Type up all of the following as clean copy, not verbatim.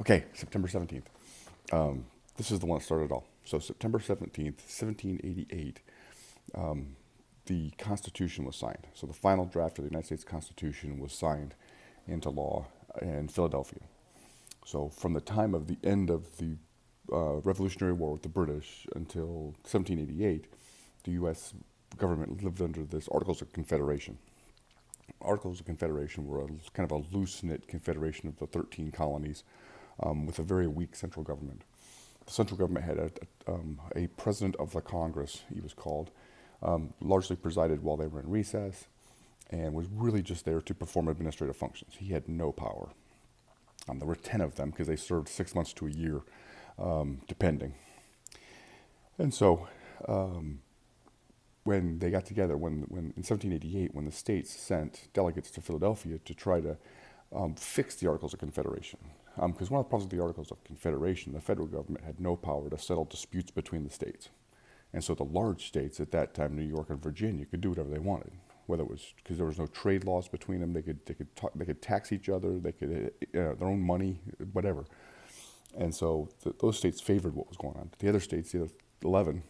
Okay, September 17th. This is the one that started it all. So September 17th, 1788, the Constitution was signed. So the final draft of the United States Constitution was signed into law in Philadelphia. So from the time of the end of the Revolutionary War with the British until 1788, the U.S. government lived under this Articles of Confederation. Articles of Confederation were kind of a loose-knit confederation of the 13 colonies with a very weak central government. The central government had a president of the Congress, he was called, largely presided while they were in recess, and was really just there to perform administrative functions. He had no power. There were 10 of them because they served 6 months to a year, depending. And so when they got together, when in 1788, when the states sent delegates to Philadelphia to try to fix the Articles of Confederation, because one of the problems with the Articles of Confederation, the federal government had no power to settle disputes between the states. And so the large states at that time, New York and Virginia, could do whatever they wanted, whether it was because there was no trade laws between them. They could tax each other. They could their own money, whatever. And so those states favored what was going on. The other states, the other 11,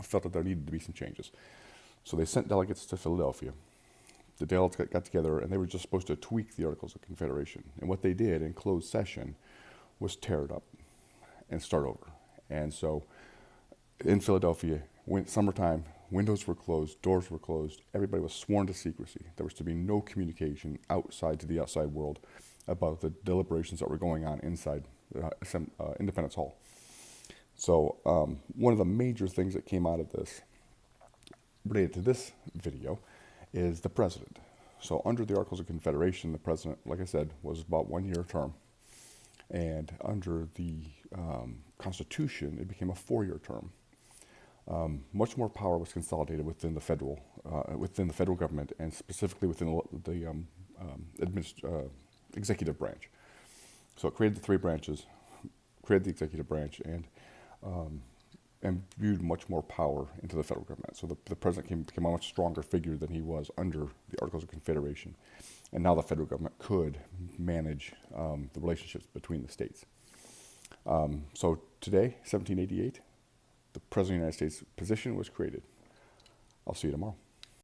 felt that there needed to be some changes. So they sent delegates to Philadelphia. The delegates got together, and they were just supposed to tweak the Articles of Confederation. And what they did in closed session was tear it up and start over. And so in Philadelphia, summertime, windows were closed, doors were closed, everybody was sworn to secrecy. There was to be no communication outside to the outside world about the deliberations that were going on inside Independence Hall. So one of the major things that came out of this, related to this video, is the president. So under the Articles of Confederation, the president, like I said, was about 1 year term. And under the Constitution, it became a 4-year term. Much more power was consolidated within the federal government, and specifically within the executive branch. So it created the three branches, created the executive branch, and imbued much more power into the federal government. So the president became a much stronger figure than he was under the Articles of Confederation. And now the federal government could manage the relationships between the states. So today, 1788, the President of the United States position was created. I'll see you tomorrow.